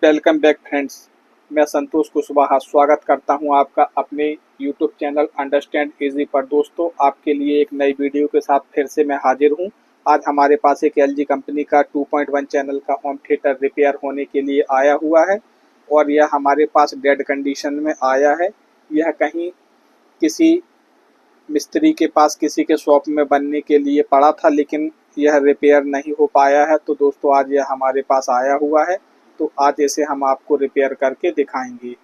Welcome back friends. मैं संतोष कुशवाहा स्वागत करता हूं आपका अपने यूट्यूब चैनल अंडरस्टैंड इजी पर। दोस्तों, आपके लिए एक नई वीडियो के साथ फिर से मैं हाजिर हूं। आज हमारे पास एक एलजी कंपनी का 2.1 चैनल का होम थिएटर रिपेयर होने के लिए आया हुआ है और यह हमारे पास डेड कंडीशन में आया है। यह कहीं किसी मिस्त्री के पास किसी के शॉप में बनने के लिए पड़ा था, लेकिन यह रिपेयर नहीं हो पाया है। तो दोस्तों, आज यह हमारे पास आया हुआ है, तो आज इसे हम आपको रिपेयर करके दिखाएंगे।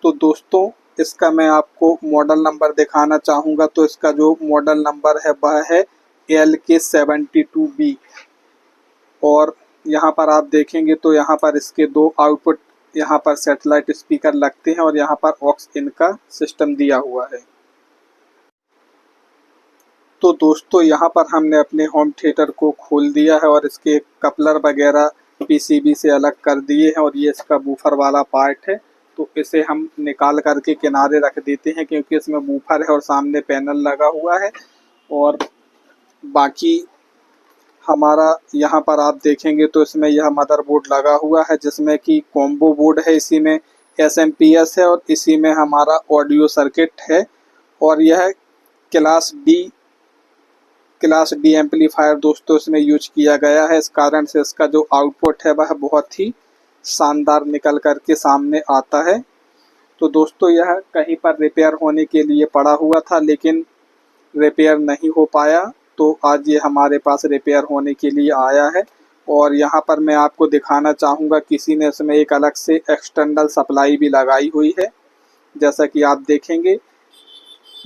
तो दोस्तों, इसका मैं आपको मॉडल नंबर दिखाना चाहूँगा। तो इसका जो मॉडल नंबर है वह है LK72B। और यहाँ पर आप देखेंगे तो यहाँ पर इसके दो आउटपुट, यहाँ पर सैटेलाइट स्पीकर लगते हैं और यहाँ पर ऑक्स इन का सिस्टम दिया हुआ है। तो दोस्तों, यहाँ पर हमने अपने होम थिएटर को खोल दिया है और इसके कपलर वगैरह पीसीबी से अलग कर दिए हैं और ये इसका बूफर वाला पार्ट है। तो इसे हम निकाल करके किनारे रख देते हैं, क्योंकि इसमें बूफर है और सामने पैनल लगा हुआ है। और बाकी हमारा यहाँ पर आप देखेंगे तो इसमें यह मदरबोर्ड लगा हुआ है, जिसमें कि कॉम्बो बोर्ड है, इसी में एसएमपीएस है और इसी में हमारा ऑडियो सर्किट है। और यह क्लास डी एम्पलीफायर दोस्तों इसमें यूज किया गया है। इस कारण से इसका जो आउटपुट है वह बहुत ही शानदार निकल करके सामने आता है। तो दोस्तों, यह कहीं पर रिपेयर होने के लिए पड़ा हुआ था, लेकिन रिपेयर नहीं हो पाया। तो आज ये हमारे पास रिपेयर होने के लिए आया है। और यहाँ पर मैं आपको दिखाना चाहूँगा, किसी ने इसमें एक अलग से एक्सटर्नल सप्लाई भी लगाई हुई है। जैसा कि आप देखेंगे,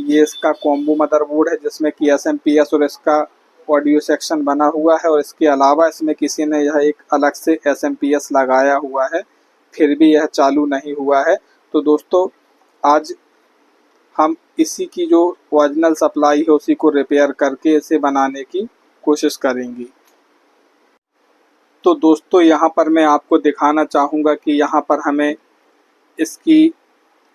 ये इसका कॉम्बो मदरबोर्ड है, जिसमें कि एसएमपीएस और इसका ऑडियो सेक्शन बना हुआ है। और इसके अलावा इसमें किसी ने यह एक अलग से एसएमपीएस लगाया हुआ है, फिर भी यह चालू नहीं हुआ है। तो दोस्तों, आज हम इसी की जो ओरिजिनल सप्लाई है उसी को रिपेयर करके इसे बनाने की कोशिश करेंगे। तो दोस्तों, यहाँ पर मैं आपको दिखाना चाहूँगा कि यहाँ पर हमें इसकी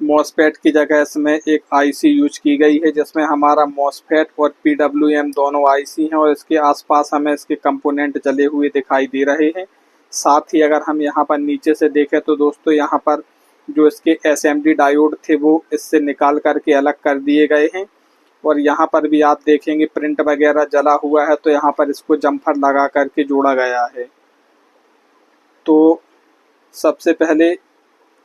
मॉसफेट की जगह इसमें एक आईसी यूज की गई है, जिसमें हमारा मॉसफेट और पीडब्ल्यूएम दोनों आईसी हैं और इसके आसपास हमें इसके कंपोनेंट जले हुए दिखाई दे रहे हैं। साथ ही अगर हम यहाँ पर नीचे से देखें तो दोस्तों, यहाँ पर जो इसके एसएमडी डायोड थे वो इससे निकाल करके अलग कर दिए गए हैं। और यहाँ पर भी आप देखेंगे प्रिंट वगैरह जला हुआ है, तो यहाँ पर इसको जम्फर लगा करके जोड़ा गया है। तो सबसे पहले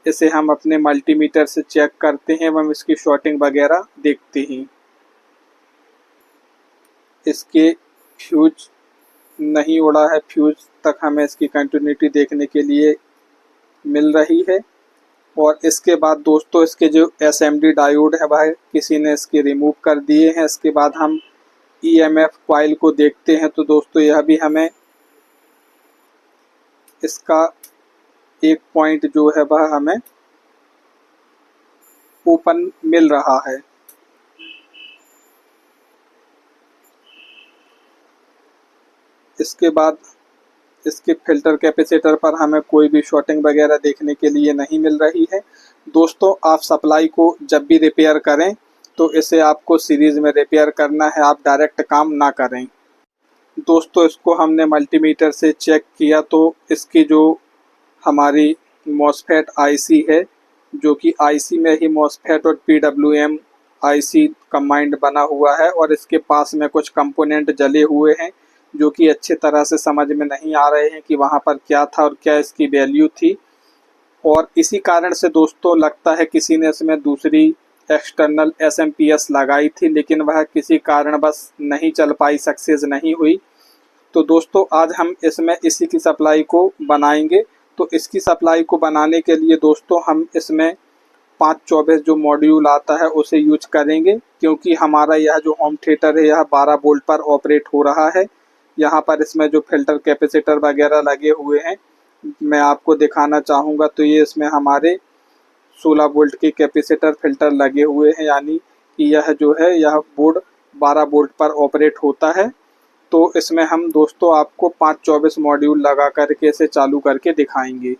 इसे हम अपने मल्टीमीटर से चेक करते हैं एवं इसकी शॉर्टिंग वगैरह देखते हैं। इसके फ्यूज नहीं उड़ा है, फ्यूज तक हमें इसकी कंटिन्यूटी देखने के लिए मिल रही है। और इसके बाद दोस्तों, इसके जो एसएमडी डायोड है वह किसी ने इसके रिमूव कर दिए हैं। इसके बाद हम ईएमएफ कॉइल को देखते हैं। तो दोस्तों, यह भी हमें इसका एक पॉइंट जो है वह हमें ओपन मिल रहा है। इसके बाद इसके फिल्टर कैपेसिटर पर हमें कोई भी शॉर्टिंग वगैरह देखने के लिए नहीं मिल रही है। दोस्तों, आप सप्लाई को जब भी रिपेयर करें तो इसे आपको सीरीज में रिपेयर करना है, आप डायरेक्ट काम ना करें। दोस्तों, इसको हमने मल्टीमीटर से चेक किया तो इसकी जो हमारी मॉसफेट आईसी है, जो कि आईसी में ही मॉसफेट और पीडब्ल्यूएम आईसी कंबाइंड बना हुआ है और इसके पास में कुछ कंपोनेंट जले हुए हैं, जो कि अच्छी तरह से समझ में नहीं आ रहे हैं कि वहाँ पर क्या था और क्या इसकी वैल्यू थी। और इसी कारण से दोस्तों, लगता है किसी ने इसमें दूसरी एक्सटर्नल एसएमपीएस लगाई थी, लेकिन वह किसी कारणवश नहीं चल पाई, सक्सेस नहीं हुई। तो दोस्तों, आज हम इसमें इसी की सप्लाई को बनाएंगे। तो इसकी सप्लाई को बनाने के लिए दोस्तों, हम इसमें 524 जो मॉड्यूल आता है उसे यूज करेंगे, क्योंकि हमारा यह जो होम थिएटर है यह 12 वोल्ट पर ऑपरेट हो रहा है। यहाँ पर इसमें जो फिल्टर कैपेसिटर वगैरह लगे हुए हैं मैं आपको दिखाना चाहूँगा। तो ये इसमें हमारे 16 वोल्ट के कैपेसिटर फिल्टर लगे हुए हैं, यानी कि यह जो है यह बोर्ड 12 वोल्ट पर ऑपरेट होता है। तो इसमें हम दोस्तों आपको 524 मॉड्यूल लगा करके इसे चालू करके दिखाएंगे।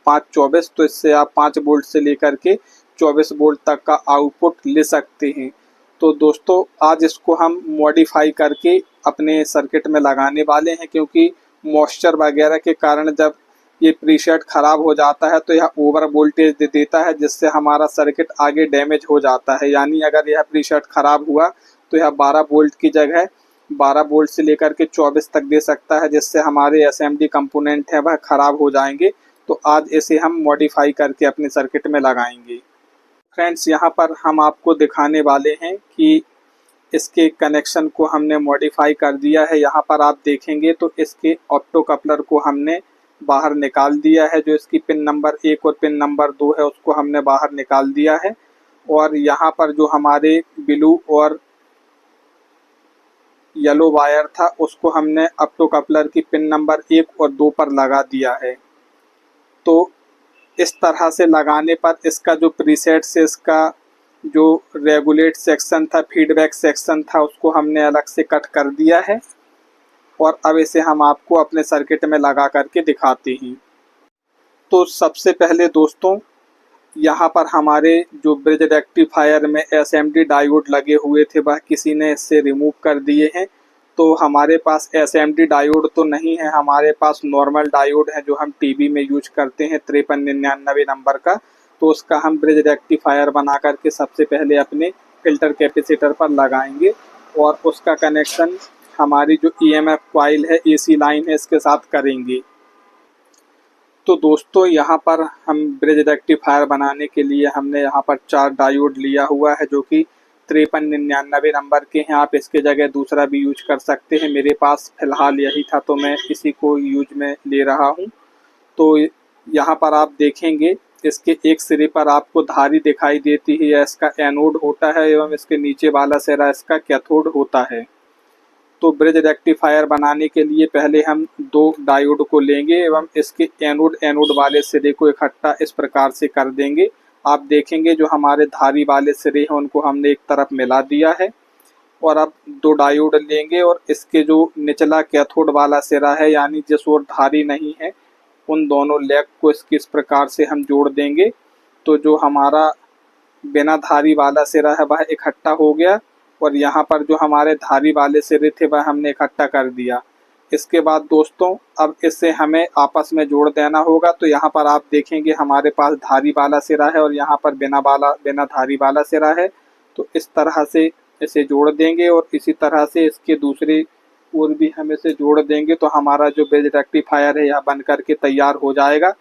524, तो इससे आप 5 वोल्ट से लेकर के 24 वोल्ट तक का आउटपुट ले सकते हैं। तो दोस्तों, आज इसको हम मॉडिफाई करके अपने सर्किट में लगाने वाले हैं, क्योंकि मॉइस्चर वगैरह के कारण जब ये प्रीसेट ख़राब हो जाता है तो यह ओवर वोल्टेज दे देता है, जिससे हमारा सर्किट आगे डैमेज हो जाता है। यानी अगर यह प्रीसेट ख़राब हुआ तो यह 12 वोल्ट की जगह 12 वोल्ट से लेकर के 24 तक दे सकता है, जिससे हमारे एसएमडी कंपोनेंट हैं वह ख़राब हो जाएंगे। तो आज इसे हम मॉडिफाई करके अपने सर्किट में लगाएंगे। फ्रेंड्स, यहाँ पर हम आपको दिखाने वाले हैं कि इसके कनेक्शन को हमने मॉडिफाई कर दिया है। यहाँ पर आप देखेंगे तो इसके ऑप्टो कपलर को हमने बाहर निकाल दिया है। जो इसकी पिन नंबर 1 और पिन नंबर 2 है उसको हमने बाहर निकाल दिया है। और यहाँ पर जो हमारे ब्लू और येलो वायर था उसको हमने ऑप्टो कपलर की पिन नंबर 1 और 2 पर लगा दिया है। तो इस तरह से लगाने पर इसका जो प्रीसेट से इसका जो रेगुलेट सेक्शन था, फीडबैक सेक्शन था, उसको हमने अलग से कट कर दिया है। और अब इसे हम आपको अपने सर्किट में लगा करके दिखाते हैं। तो सबसे पहले दोस्तों, यहाँ पर हमारे जो ब्रिज रेक्टिफायर में एसएमडी डायोड लगे हुए थे वह किसी ने इससे रिमूव कर दिए हैं। तो हमारे पास एसएमडी डायोड तो नहीं है, हमारे पास नॉर्मल डायोड है जो हम टीवी में यूज करते हैं 5399 नंबर का। तो उसका हम ब्रिज रेक्टिफायर बना करके सबसे पहले अपने फिल्टर कैपेसिटर पर लगाएंगे और उसका कनेक्शन हमारी जो ईएमएफ कॉइल है, एसी लाइन है, इसके साथ करेंगे। तो दोस्तों, यहाँ पर हम ब्रिज रेक्टिफायर बनाने के लिए हमने यहाँ पर 4 डायोड लिया हुआ है जो कि 5399 नंबर के हैं। आप इसके जगह दूसरा भी यूज कर सकते हैं। मेरे पास फ़िलहाल यही था तो मैं इसी को यूज में ले रहा हूँ। तो यहाँ पर आप देखेंगे इसके एक सिरे पर आपको धारी दिखाई देती है, यह इसका एनोड होता है एवं इसके नीचे वाला सिरा इसका कैथोड होता है। तो ब्रिज रेक्टिफायर बनाने के लिए पहले हम 2 डायोड को लेंगे एवं इसके एनोड वाले सिरे को इकट्ठा इस प्रकार से कर देंगे। आप देखेंगे जो हमारे धारी वाले सिरे हैं उनको हमने एक तरफ मिला दिया है। और अब 2 डायोड लेंगे और इसके जो निचला कैथोड वाला सिरा है, यानी जिस ओर धारी नहीं है, उन दोनों लेग को इस प्रकार से हम जोड़ देंगे। तो जो हमारा बिना धारी वाला सिरा है वह इकट्ठा हो गया और यहाँ पर जो हमारे धारी वाले सिरे थे वह हमने इकट्ठा कर दिया। इसके बाद दोस्तों, अब इससे हमें आपस में जोड़ देना होगा। तो यहाँ पर आप देखेंगे हमारे पास धारी वाला सिरा है और यहाँ पर बिना धारी वाला सिरा है। तो इस तरह से इसे जोड़ देंगे और इसी तरह से इसके दूसरे ओर भी हम इसे जोड़ देंगे। तो हमारा जो ब्रिज रेक्टिफायर है यह बन करके तैयार हो जाएगा।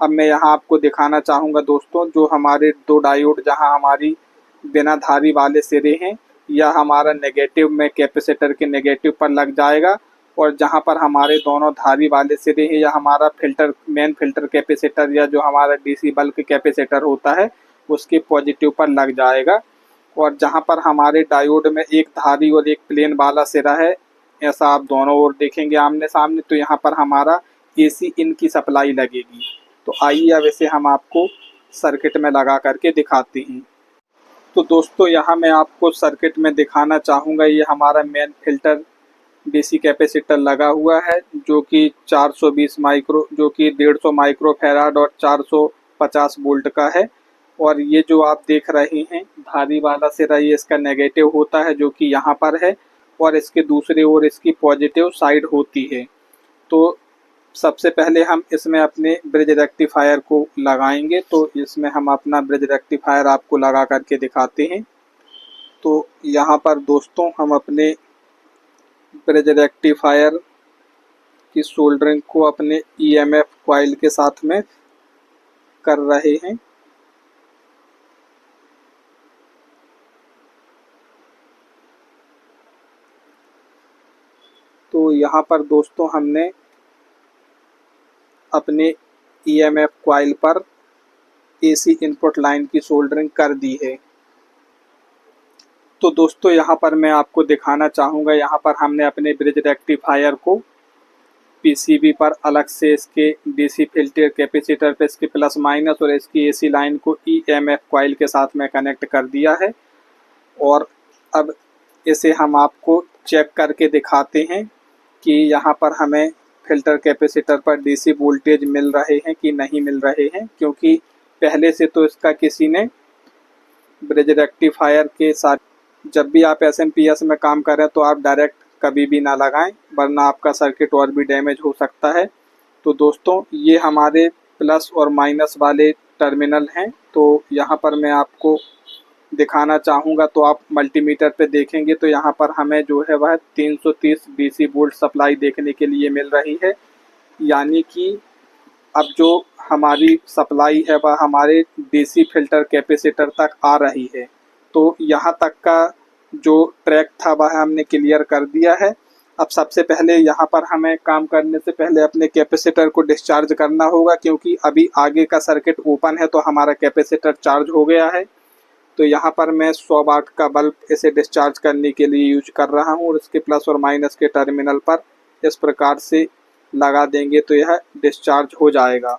अब मैं यहाँ आपको दिखाना चाहूँगा दोस्तों, जो हमारे 2 डायोड जहाँ हमारी बिना धारी वाले सिरे हैं, यह हमारा नेगेटिव में कैपेसिटर के नेगेटिव पर लग जाएगा और जहाँ पर हमारे दोनों धारी वाले सिरे हैं यह हमारा मेन फिल्टर कैपेसिटर या जो हमारा डीसी बल्क कैपेसिटर होता है उसके पॉजिटिव पर लग जाएगा। और जहाँ पर हमारे डायोड में एक धारी और एक प्लेन वाला सिरा है, ऐसा आप दोनों ओर देखेंगे आमने सामने, तो यहाँ पर हमारा एसी इन की सप्लाई लगेगी। तो आइए अब इसे हम आपको सर्किट में लगा करके दिखाते हैं। तो दोस्तों, यहाँ मैं आपको सर्किट में दिखाना चाहूँगा, ये हमारा मेन फिल्टर डीसी कैपेसिटर लगा हुआ है जो कि 420 माइक्रो जो कि 150 माइक्रो फैराड और 450 वोल्ट का है। और ये जो आप देख रहे हैं धारी वाला सिरा, ये इसका नेगेटिव होता है जो कि यहाँ पर है और इसके दूसरे ओर इसकी पॉजिटिव साइड होती है। तो सबसे पहले हम इसमें अपने ब्रिज रेक्टिफायर को लगाएंगे। तो इसमें हम अपना ब्रिज रेक्टिफायर आपको लगा करके दिखाते हैं। तो यहाँ पर दोस्तों, हम अपने ब्रिज रेक्टिफायर की सोल्डरिंग को अपने ईएमएफ कॉइल के साथ में कर रहे हैं। तो यहाँ पर दोस्तों हमने अपने ईएमएफ कॉइल पर एसी इनपुट लाइन की सोल्डरिंग कर दी है। तो दोस्तों, यहाँ पर मैं आपको दिखाना चाहूँगा, यहाँ पर हमने अपने ब्रिज रेक्टिफायर को पीसीबी पर अलग से इसके डीसी फिल्टर कैपेसिटर पे इसके प्लस माइनस और इसकी एसी लाइन को ईएमएफ कॉइल के साथ में कनेक्ट कर दिया है। और अब इसे हम आपको चेक करके दिखाते हैं कि यहाँ पर हमें फिल्टर कैपेसिटर पर डीसी वोल्टेज मिल रहे हैं कि नहीं मिल रहे हैं, क्योंकि पहले से तो इसका किसी ने ब्रिज रेक्टिफायर के साथ, जब भी आप एसएमपीएस में काम करें तो आप डायरेक्ट कभी भी ना लगाएं, वरना आपका सर्किट और भी डैमेज हो सकता है। तो दोस्तों ये हमारे प्लस और माइनस वाले टर्मिनल हैं। तो यहाँ पर मैं आपको दिखाना चाहूँगा, तो आप मल्टीमीटर पे देखेंगे तो यहाँ पर हमें जो है वह 330 डीसी वोल्ट सप्लाई देखने के लिए मिल रही है। यानी कि अब जो हमारी सप्लाई है वह हमारे डीसी फिल्टर कैपेसिटर तक आ रही है। तो यहाँ तक का जो ट्रैक था वह हमने क्लियर कर दिया है। अब सबसे पहले यहाँ पर हमें काम करने से पहले अपने कैपेसिटर को डिस्चार्ज करना होगा, क्योंकि अभी आगे का सर्किट ओपन है तो हमारा कैपेसिटर चार्ज हो गया है। तो यहाँ पर मैं 100 वाट का बल्ब इसे डिस्चार्ज करने के लिए यूज कर रहा हूँ और इसके प्लस और माइनस के टर्मिनल पर इस प्रकार से लगा देंगे तो यह डिस्चार्ज हो जाएगा।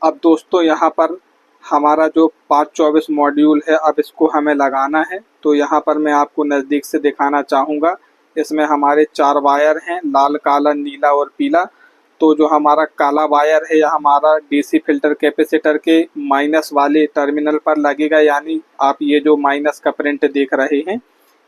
अब दोस्तों यहाँ पर हमारा जो 524 मॉड्यूल है, अब इसको हमें लगाना है। तो यहाँ पर मैं आपको नज़दीक से दिखाना चाहूँगा। इसमें हमारे 4 वायर हैं, लाल, काला, नीला और पीला। तो जो हमारा काला वायर है यह हमारा डीसी फिल्टर कैपेसिटर के माइनस वाले टर्मिनल पर लगेगा। यानी आप ये जो माइनस का प्रिंट देख रहे हैं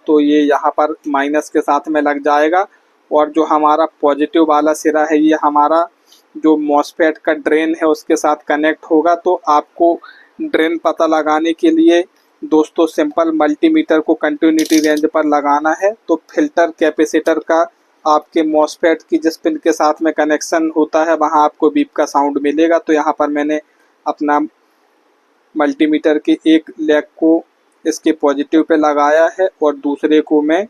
तो ये यहाँ पर माइनस के साथ में लग जाएगा। और जो हमारा पॉजिटिव वाला सिरा है ये हमारा जो मॉसफेट का ड्रेन है उसके साथ कनेक्ट होगा। तो आपको ड्रेन पता लगाने के लिए दोस्तों सिंपल मल्टीमीटर को कंटिन्यूटी रेंज पर लगाना है। तो फिल्टर कैपेसिटर का आपके मॉसफेट की जिस पिन के साथ में कनेक्शन होता है वहाँ आपको बीप का साउंड मिलेगा। तो यहाँ पर मैंने अपना मल्टीमीटर के एक लेग को इसके पॉजिटिव पे लगाया है और दूसरे को मैं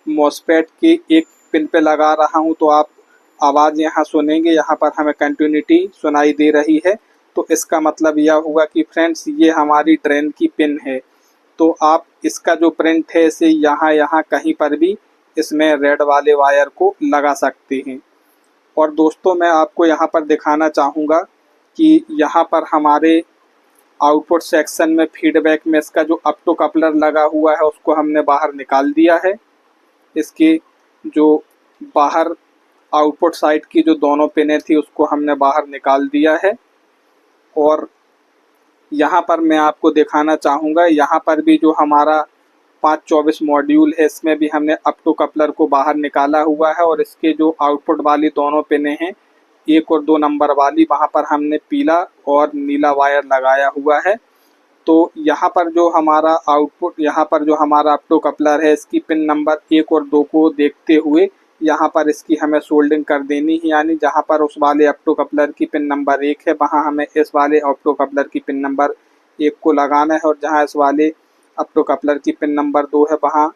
मॉसफेट के एक पिन पे लगा रहा हूँ। तो आप आवाज़ यहाँ सुनेंगे, यहाँ पर हमें कंटिन्यूटी सुनाई दे रही है। तो इसका मतलब यह हुआ कि फ्रेंड्स ये हमारी ड्रेन की पिन है। तो आप इसका जो प्रिंट है इसे यहाँ कहीं पर भी इसमें रेड वाले वायर को लगा सकते हैं। और दोस्तों मैं आपको यहाँ पर दिखाना चाहूँगा कि यहाँ पर हमारे आउटपुट सेक्शन में फीडबैक में इसका जो अप टू कपलर लगा हुआ है उसको हमने बाहर निकाल दिया है। इसके जो बाहर आउटपुट साइड की जो दोनों पिनें थी उसको हमने बाहर निकाल दिया है। और यहाँ पर मैं आपको दिखाना चाहूँगा, यहाँ पर भी जो हमारा 524 मॉड्यूल है इसमें भी हमने अप टू कपलर को बाहर निकाला हुआ है। और इसके जो आउटपुट वाली दोनों पिनें हैं 1 और 2 नंबर वाली, वहाँ पर हमने पीला और नीला वायर लगाया हुआ है। तो यहाँ पर जो हमारा आउटपुट, यहाँ पर जो हमारा अप टू कपलर है इसकी पिन नंबर 1 और 2 को देखते हुए यहाँ पर इसकी हमें सोल्डिंग कर देनी है। यानी जहाँ पर उस वाले अप टू कपलर की पिन नंबर 1 है वहाँ हमें इस वाले अप टू कपलर की पिन नंबर 1 को लगाना है। और जहाँ इस वाले अप टू कपलर की पिन नंबर 2 है वहाँ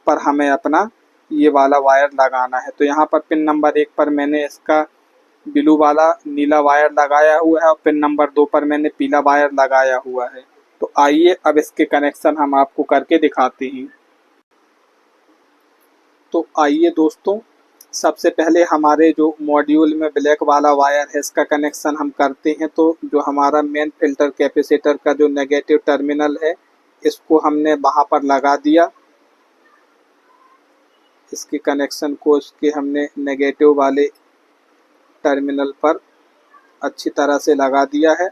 पर हमें अपना ये वाला वायर लगाना है। तो यहाँ पर पिन नंबर 1 पर मैंने इसका ब्लू वाला नीला वायर लगाया हुआ है और पिन नंबर 2 पर मैंने पीला वायर लगाया हुआ है। तो आइए अब इसके कनेक्शन हम आपको करके दिखाते हैं। तो आइए दोस्तों सबसे पहले हमारे जो मॉड्यूल में ब्लैक वाला वायर है इसका कनेक्शन हम करते हैं। तो जो हमारा मेन फिल्टर कैपेसिटर का जो नेगेटिव टर्मिनल है इसको हमने वहाँ पर लगा दिया। इसके कनेक्शन को इसके हमने नेगेटिव वाले टर्मिनल पर अच्छी तरह से लगा दिया है।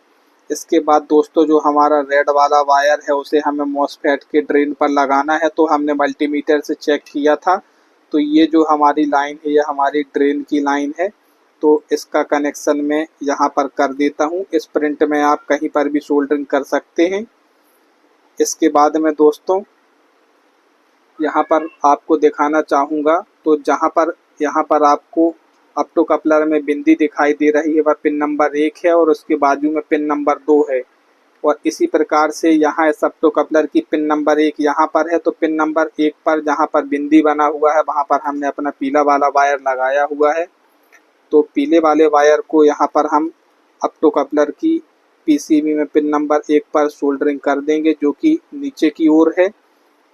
इसके बाद दोस्तों जो हमारा रेड वाला वायर है उसे हमें मॉसफेट के ड्रेन पर लगाना है। तो हमने मल्टीमीटर से चेक किया था तो ये जो हमारी लाइन है ये हमारी ड्रेन की लाइन है। तो इसका कनेक्शन मैं यहाँ पर कर देता हूँ। इस प्रिंट में आप कहीं पर भी सोल्डरिंग कर सकते हैं। इसके बाद में दोस्तों यहाँ पर आपको दिखाना चाहूँगा, तो यहाँ पर आपको अप टू कपलर में बिंदी दिखाई दे रही है वह पिन नंबर 1 है और उसके बाजू में पिन नंबर 2 है। और इसी प्रकार से यहाँ इस अप टू कपलर की पिन नंबर 1 यहाँ पर है। तो पिन नंबर 1 पर जहाँ पर बिंदी बना हुआ है वहाँ पर हमने अपना पीला वाला वायर लगाया हुआ है। तो पीले वाले वायर को यहाँ पर हम अप टू कपलर की पीसीबी में पिन नंबर 1 पर सोल्डरिंग कर देंगे जो कि नीचे की ओर है।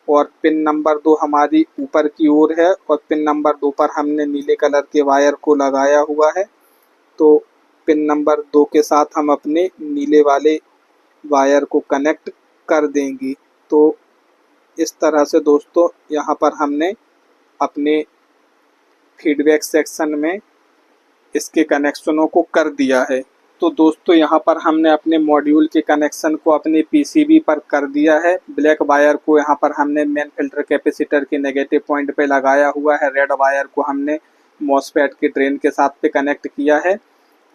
और पिन नंबर 2 हमारी ऊपर की ओर है और पिन नंबर 2 पर हमने नीले कलर के वायर को लगाया हुआ है। तो पिन नंबर 2 के साथ हम अपने नीले वाले वायर को कनेक्ट कर देंगे। तो इस तरह से दोस्तों यहाँ पर हमने अपने फीडबैक सेक्शन में इसके कनेक्शनों को कर दिया है। तो दोस्तों यहाँ पर हमने अपने मॉड्यूल के कनेक्शन को अपने पीसीबी पर कर दिया है। ब्लैक वायर को यहाँ पर हमने मेन फिल्टर कैपेसिटर के नेगेटिव पॉइंट पे लगाया हुआ है। रेड वायर को हमने मॉसफेट के ड्रेन के साथ पे कनेक्ट किया है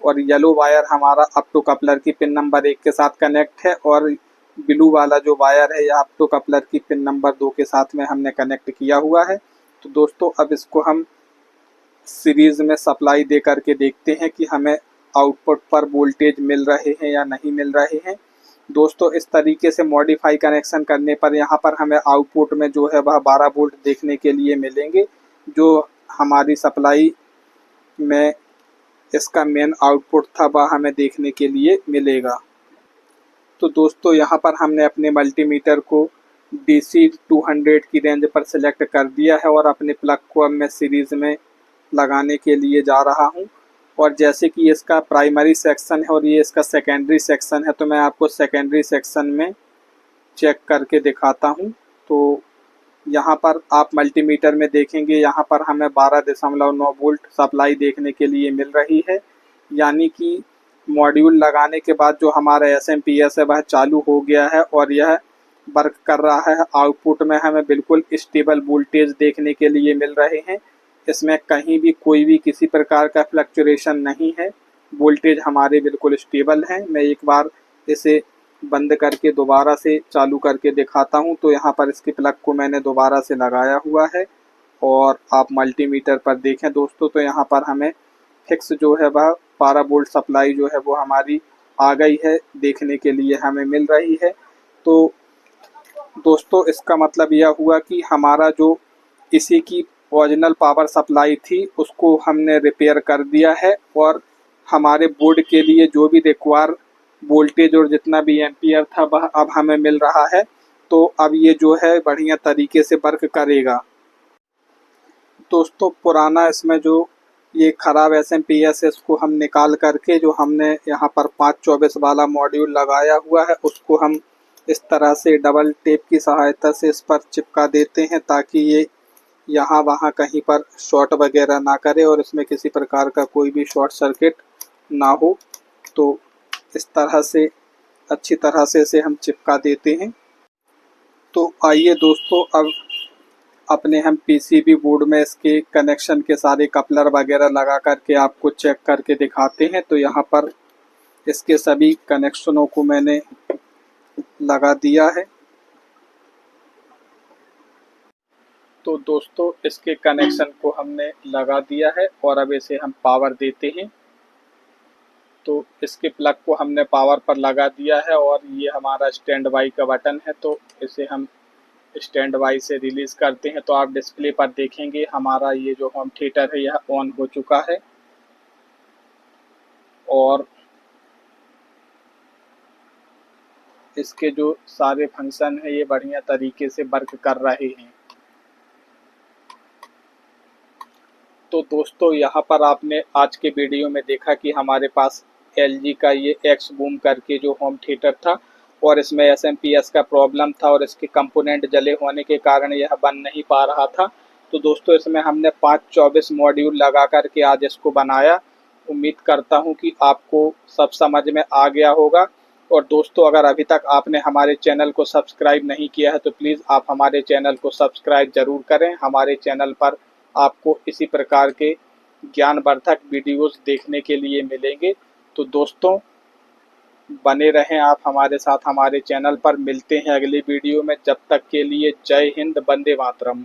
और येलो वायर हमारा अप टू कपलर की पिन नंबर 1 के साथ कनेक्ट है और ब्लू वाला जो वायर है यह अप टू कपलर की पिन नंबर 2 के साथ में हमने कनेक्ट किया हुआ है। तो दोस्तों अब इसको हम सीरीज में सप्लाई दे करके देखते हैं कि हमें आउटपुट पर वोल्टेज मिल रहे हैं या नहीं मिल रहे हैं। दोस्तों इस तरीके से मॉडिफाई कनेक्शन करने पर यहाँ पर हमें आउटपुट में जो है वह 12 वोल्ट देखने के लिए मिलेंगे, जो हमारी सप्लाई में इसका मेन आउटपुट था वह हमें देखने के लिए मिलेगा। तो दोस्तों यहाँ पर हमने अपने मल्टीमीटर को DC 200 की रेंज पर सिलेक्ट कर दिया है और अपने प्लग को अब मैं सीरीज़ में लगाने के लिए जा रहा हूँ। और जैसे कि इसका प्राइमरी सेक्शन है और ये इसका सेकेंडरी सेक्शन है, तो मैं आपको सेकेंडरी सेक्शन में चेक करके दिखाता हूँ। तो यहाँ पर आप मल्टीमीटर में देखेंगे, यहाँ पर हमें 12.9 वोल्ट सप्लाई देखने के लिए मिल रही है, यानी कि मॉड्यूल लगाने के बाद जो हमारा SMP है वह चालू हो गया है और यह वर्क कर रहा है। आउटपुट में हमें बिल्कुल स्टेबल वोल्टेज देखने के लिए मिल रहे हैं। इसमें कहीं भी कोई भी किसी प्रकार का फ्लक्चुएशन नहीं है, वोल्टेज हमारे बिल्कुल स्टेबल हैं। मैं एक बार इसे बंद करके दोबारा से चालू करके दिखाता हूं। तो यहाँ पर इसके प्लग को मैंने दोबारा से लगाया हुआ है और आप मल्टीमीटर पर देखें दोस्तों, तो यहाँ पर हमें फिक्स जो है वह 12 वोल्ट सप्लाई जो है वो हमारी आ गई है, देखने के लिए हमें मिल रही है। तो दोस्तों इसका मतलब यह हुआ कि हमारा जो इसी की ओरिजिनल पावर सप्लाई थी उसको हमने रिपेयर कर दिया है और हमारे बोर्ड के लिए जो भी रिक्वायर वोल्टेज और जितना भी एम्पियर था वह अब हमें मिल रहा है। तो अब ये जो है बढ़िया तरीके से वर्क करेगा। दोस्तों पुराना इसमें जो ये ख़राब SMP है इसको हम निकाल करके जो हमने यहाँ पर 524 वाला मॉड्यूल लगाया हुआ है उसको हम इस तरह से डबल टेप की सहायता से इस पर चिपका देते हैं, ताकि ये यहाँ वहाँ कहीं पर शॉर्ट वगैरह ना करे और इसमें किसी प्रकार का कोई भी शॉर्ट सर्किट ना हो। तो इस तरह से अच्छी तरह से इसे हम चिपका देते हैं। तो आइए दोस्तों अब अपने हम PCB बोर्ड में इसके कनेक्शन के सारे कपलर वगैरह लगा करके आपको चेक करके दिखाते हैं। तो यहाँ पर इसके सभी कनेक्शनों को मैंने लगा दिया है। तो दोस्तों इसके कनेक्शन को हमने लगा दिया है और अब इसे हम पावर देते हैं। तो इसके प्लग को हमने पावर पर लगा दिया है और ये हमारा स्टैंड बाई का बटन है, तो इसे हम स्टैंड बाई से रिलीज करते हैं। तो आप डिस्प्ले पर देखेंगे हमारा ये जो होम थिएटर है यह ऑन हो चुका है और इसके जो सारे फंक्शन है ये बढ़िया तरीके से वर्क कर रहे हैं। तो दोस्तों यहाँ पर आपने आज के वीडियो में देखा कि हमारे पास LG का ये एक्स बूम करके जो होम थिएटर था और इसमें SMP का प्रॉब्लम था और इसके कंपोनेंट जले होने के कारण यह बन नहीं पा रहा था। तो दोस्तों इसमें हमने 524 मॉड्यूल लगा करके आज इसको बनाया। उम्मीद करता हूँ कि आपको सब समझ में आ गया होगा। और दोस्तों अगर अभी तक आपने हमारे चैनल को सब्सक्राइब नहीं किया है तो प्लीज़ आप हमारे चैनल को सब्सक्राइब ज़रूर करें। हमारे चैनल पर आपको इसी प्रकार के ज्ञानवर्धक वीडियोस देखने के लिए मिलेंगे। तो दोस्तों बने रहें आप हमारे साथ हमारे चैनल पर। मिलते हैं अगली वीडियो में, जब तक के लिए जय हिंद, वंदे मातरम।